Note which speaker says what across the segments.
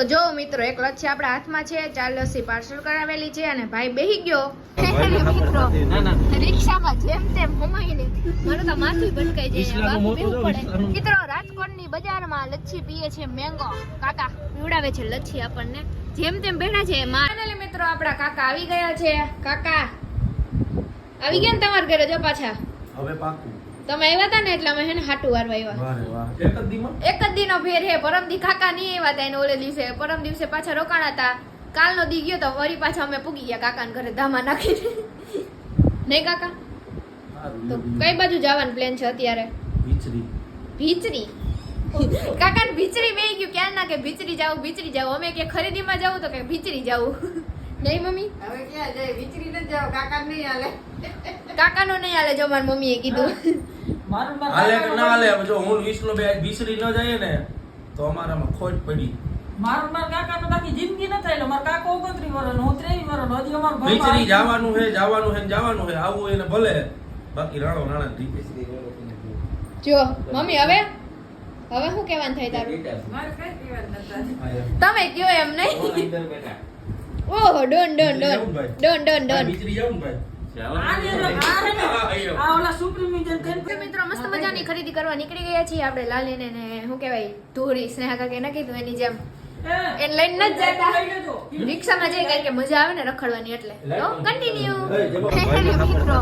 Speaker 1: તો જો મિત્રો એક લચ્છી આપણા હાથમાં છે, 4 લસ્સી પાર્સલ કરાવેલી છે અને ભાઈ બેહી ગયો મિત્રો રિક્ષામાં જેમ તેમ હમાઈને મારું તો માથું ભટકાઈ જાય મિત્રો રાજકોટની બજારમાં લચ્છી પીએ છે મેંગો કાકા પીવડાવે છે લચ્છી આપણને જેમ તેમ બેઠા છે ફાઇનલી મિત્રો આપણા કાકા આવી ગયા છે કાકા આવી ગયા ને તમારા ઘરે જો પાછા
Speaker 2: હવે પાકું
Speaker 1: તમે આવ્યા હતા ને એટલે અમે હેને હાટુ વારવા આવ્યા
Speaker 2: વાહ વાહ એક
Speaker 1: એક જ
Speaker 2: જ દીમાં
Speaker 1: દીનો ફેર હે પરમ દી કાકા નહીં આવ્યા હતા એને ઓલે દિવસે પરમ દિવસે પાછા રોકાણા હતા કાલનો દી ગયો તો વળી પાછા અમે પૂગી ગયા કાકાના ઘરે ધામા નાખીને નહીં કાકા તો કઈ બાજુ જવાનું પ્લાન છે અત્યારે
Speaker 2: ભીચરી
Speaker 1: ભીચરી કાકાને ભીચરી બેહી ગયું ક્યાં ના કે ભીચરી જાવ અમે કે ખરીદીમાં જાવ તો કે ભીચરી જાવ નહીં મમ્મી
Speaker 3: હવે ક્યાં જાય વિચરી ન જાવ કાકા નહીં હાલે
Speaker 1: કાકાનો નહીં હાલે જો મારી મમ્મીએ કીધું
Speaker 2: હાલે કે ના હાલે જો હું 20 નો બે ભીચરી ન જાય ને તો અમારામાં ખોટ પડી
Speaker 3: મારા કાકાનો બાકી જિંદગી ન થાય મારા કાકો 29 વર્ષનો હું 23 વર્ષનો હજી અમાર
Speaker 2: ભીચરી જવાનું હે આવું એને ભલે બાકી રાણો રાણા દીપે
Speaker 1: જો મમ્મી હવે શું કહેવાનું થાય તારું
Speaker 3: મારે કઈ પીવાનું નતા
Speaker 1: તમે કયો એમ નહીં ઓહો ડોન
Speaker 2: ભીચરી જાવ ને ભાઈ
Speaker 3: આ ઓલા સુપ્રીમ ઇન્જન
Speaker 1: તો મિત્રો મસ્ત મજાની ખરીદી કરવા નીકળી ગયા છીએ આપણે લાલીને ને શું કહેવાય ધોરી સ્નેહા કાકે ના કીધું એની જેમ એને લઈને ન જતા રિક્ષામાં જઈ કારણ કે મજા આવે ને રખડવાની એટલે તો કન્ટિન્યુ મિત્રો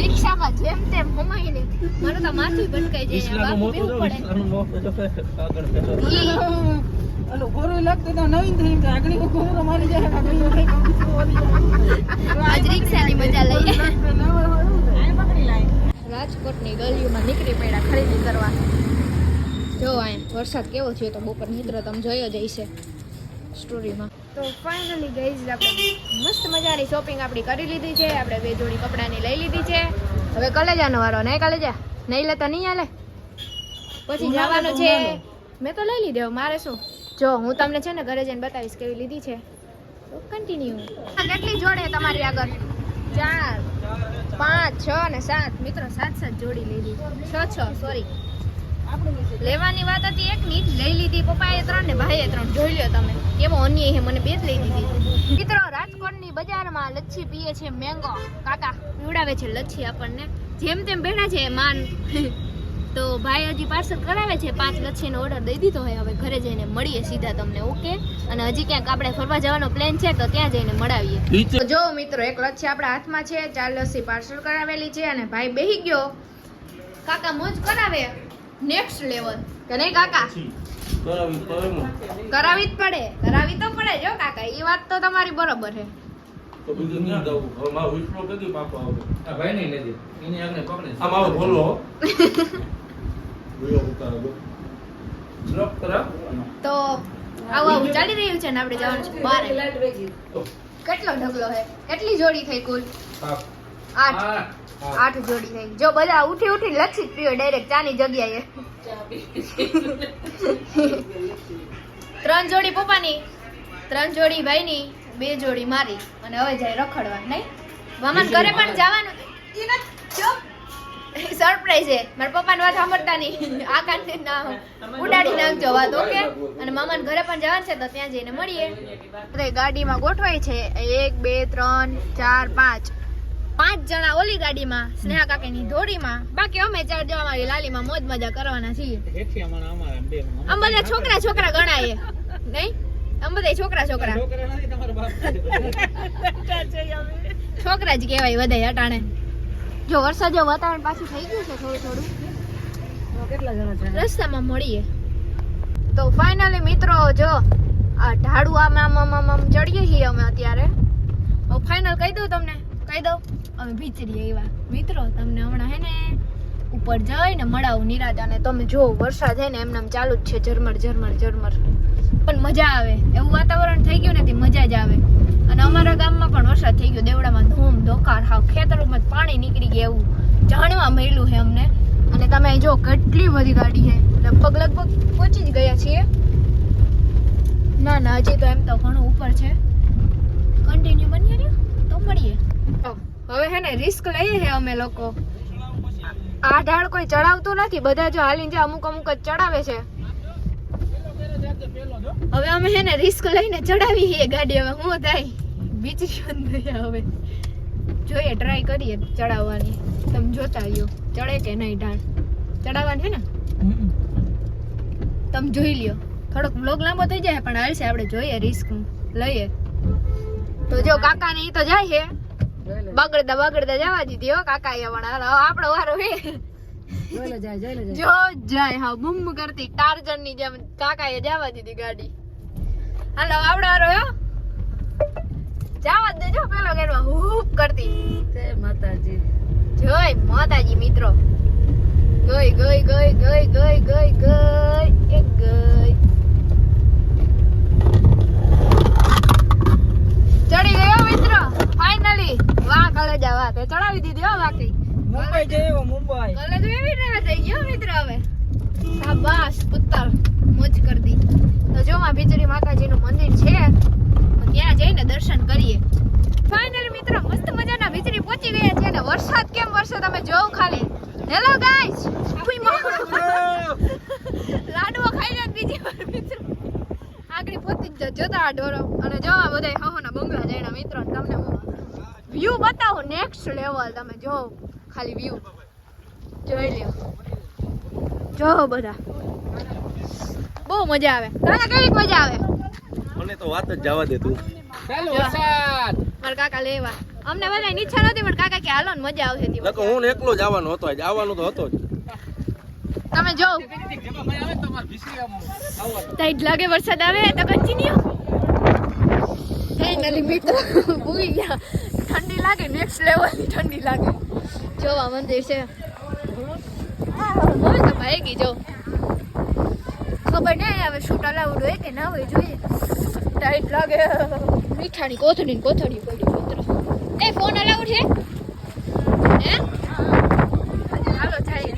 Speaker 1: રિક્ષામાં જેમ તેમ હમાઈને મારું તો માથું ભટકાઈ જાય
Speaker 3: ઓલો ગોરો લાગતો તો નવીન થઈ કે આગળ ગોરો મારી જાય આગળ
Speaker 1: આજ રિક્ષાની મજા લઈએ
Speaker 3: આ પકડી લાય
Speaker 1: રાજકોટની ગલીઓમાં નીકળી પડ્યા ખરીદી કરવા જો અહીંયા વરસાદ કેવો થયો તો બપોર મિત્રો તમે જોયો જ હશે સ્ટોરીમાં તો ફાઇનલી ગાઈઝ આપણે મસ્ત મજાની શોપિંગ આપણી કરી લીધી છે આપણે 2 જોડી કપડાની લઈ લીધી છે હવે કલેજાનો વારો નહીં કલેજા નહીં લેતા નહીં હાલે પછી જવાનું છે મેં તો લઈ લીધો મારે શું જો હું તમને છે ને ઘરે જઈને બતાવીશ કેવી લીધી છે તો કન્ટિન્યુ કેટલી જોડે તમારી આગળ 4 5 6 અને 7 મિત્રો 7 જોડી લીધી 6 સોરી લેવાની વાત હતી એકની લઈ લીધી પપ્પાએ 3 ને ભાઈએ 3 જોઈ લ્યો તમે કેવો અન્યાય હે મને 2 જ લઈ દીધી મિત્રો રાજકોટની બજારમાં લચ્છી પીએ છે મેંગો કાકા પીવડાવે છે લચ્છી આપણને જેમ તેમ બેઠા છે માન તો ભાઈ હજી પાર્સલ કરાવે છે 5 લચ્છીનો ઓર્ડર દઈ દીધો હોય હવે ઘરે જઈને મળીએ સીધા તમને ઓકે અને હજી ક્યાંક આપણે ફરવા જવાનો પ્લાન છે તો ત્યાં જઈને મળાવીએ તો જો મિત્રો એક લચ્છી આપણા હાથમાં છે 4 લસ્સી પાર્સલ કરાવેલી છે અને ભાઈ બેહી ગયો કાકા મોજ કરાવે નેક્સ્ટ લેવલ કે નહીં કાકા કરાવી જ પડે કરાવી તો પડે જો કાકા એ વાત તો તમારી બરોબર છે
Speaker 2: તો બીજું ન દઉં હવે મારો વિશ્વ કદી પાપો આવે આ ભાઈ નહીં લેજે એની આગને પકડે આ મારો બોલો વિડિયો ઉતારો બ્લોક કરા
Speaker 1: તો આવું ચાલી રહ્યું છે ને આપણે જવાનું છે બહાર કેટલો ઢગલો છે કેટલી જોડી થઈ કુલ 8 જોડી થઈ જો બધા ઉઠી લચ્છી પીવે ડાયરેક્ટ ચાની જગ્યાએ 3 જોડી પપ્પાની 3 જોડી ભાઈની 2 જોડી મારી અને હવે જાય રખડવા નહીં મામા ઘરે પણ જવાનું સરપ્રાઈઝ છે મારા પપ્પાની વાત સાંભળતા નહીં આકાશને ના ઉડાડી નાખજો વાત ઓકે અને મામાને ઘરે પણ જવાનું છે તો ત્યાં જઈને મળીએ બધા ગાડીમાં ગોઠવાય છે 1 2 3 4 5 જણા ઓલી ગાડીમાં સ્નેહા કાકાની ધોડીમાં બાકી અમે 4 જણા અમારી લાલીમાં મોજ મજા કરવાના છીએ આમ બધા છોકરા ગણાય નહીં આમ બધા છોકરા છોકરા જ કહેવાય વધારે અટાણે જો વરસાદ જો વાતાવરણ પાછું થઈ ગયું છે થોડું
Speaker 3: કેટલા જણા છે
Speaker 1: રસ્તામાં મળીએ તો ફાઇનલી મિત્રો જો આ ઢાળું આમ ચડીએ છીએ અમે અત્યારે હવે ફાઇનલ કહી દઉં તમને અમે ભીચરી આવ્યા મિત્રો તમને હમણાં હે ને ઉપર જઈને મળાવું નિરાજ અને તમે જો વરસાદ છે ને એમનામ ચાલુ જ છે ઝરમર પણ મજા આવે એવું વાતાવરણ થઈ ગયું ને તે મજા જ આવે અને અમારા ગામમાં પણ વરસાદ થઈ ગયો દેવડામાં ધૂમ ધોકાર હાવ ખેતરોમાં પાણી નીકળી ગયા એવું જાણવા મળ્યું છે અમને અને તમે જો કેટલી બધી ગાડી છે લગભગ પહોંચી જ ગયા છીએ ના હજી તો એમ તો ઘણું ઉપર છે કન્ટિન્યુ બની રહ્યું તો મળીએ હવે હે ને રિસ્ક લઈએ છે અમે લોકો આ ઢાળ કોઈ ચડાવતું નથી બધા જો હાલીને અમુક જ ચડાવે છે હવે અમે હે ને રિસ્ક લઈને ચડાવી હે ગાડી. હવે શું થાય બીજી બંધ હવે જોઈએ, ટ્રાય કરીએ ચડાવવાની. તમે જોતા રહ્યો ચડે કે નહીં. ઢાળ ચડાવવાની હે ને, તમે જોઈ લ્યો. થોડોક વ્લોગ લાંબો થઈ જાય પણ હાલશે, આપણે જોઈએ રિસ્ક લઈએ. તો જો કાકા ને ઈ તો જાય છે બગડતા જવા દીધી હો કાકા એ. પણ આપણો વારો હે. જો જાય હા બૂમ કરતી ટાર્જન ની જેમ કાકા એ જવા દીધી ગાડી. હાલો આવડો વારો હો, જવા દેજો. પેલો ગેરમાં હૂપ કરતી
Speaker 3: જય માતાજી.
Speaker 1: જોય માતાજી મિત્રો. ગઈ ગઈ ગઈ ગઈ ગઈ ગઈ ગઈ એક ગઈ ચડી ગયો મિત્રો ફાઇનલી. વાહ કલેજા વાહ, તે ચડાવી દીધી હો બાકી.
Speaker 3: મુંબઈ જઈએ મુંબઈ.
Speaker 1: કલેજો એવી રીતે થઈ ગયો મિત્ર. હવે શાબાશ પુત્ર, મોજ કરી દી. તો જો માં ભીચરી માતાજીનું મંદિર છે, તો ત્યાં જઈને દર્શન કરીએ. ફાઇનલી મિત્રો મસ્ત મજાના ભીચરી પહોંચી ગયા છે. અને વરસાદ કેમ વરસે તમે જોવ ખાલી. હેલો ગાઈસ, લાડવો ખાઈ લે બીજી વાર મિત્રો. આગળ પહોંચી જ જોતા આ ઢોરો. અને જોવા બધા હાહોના બંગલા જઈના મિત્રો. તમને હું વ્યૂ બતાવું નેક્સ્ટ લેવલ. તમે જો ખાલી વ્યૂ જોઈ લ્યો. જો બધા બહુ મજા આવે. તને કેવી મજા આવે?
Speaker 2: મને તો વાત જ જવા દે તું.
Speaker 3: ચાલો વરસાદ.
Speaker 1: મારા કાકા લેવા. અમને બધાની ઈચ્છા નહોતી પણ કાકા કે હાલો ને મજા આવશે.
Speaker 2: નકર હું એકલો જ આવવાનો હતો. આજ આવવાનું તો હતો જ.
Speaker 1: તમે જો
Speaker 3: આવે તો માર ભીસરી આવવાનું.
Speaker 1: ટાઈટ લાગે વરસાદ આવે તો કન્ટિન્યુ કઈ નથી મિત્રો. ભૂલી ગયા. ઠંડી લાગે નેક્સ્ટ લેવલની ઠંડી લાગે. જોવા મંદિર છે. હોય તો ભાઈ જો ખબર નહીં હવે શૂટ અલાઉડ હોય કે ના હોય જોઈએ. ટાઈટ લાગે. મીઠાની કોથળી પડી મિત્રો. એ ફોન અલાઉડ છે હે? હાલો જાય.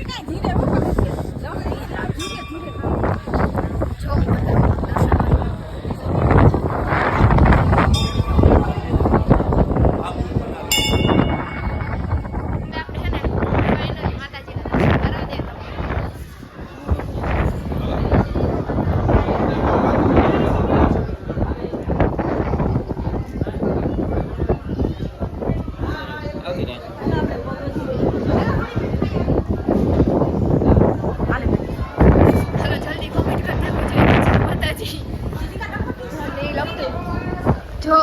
Speaker 1: જો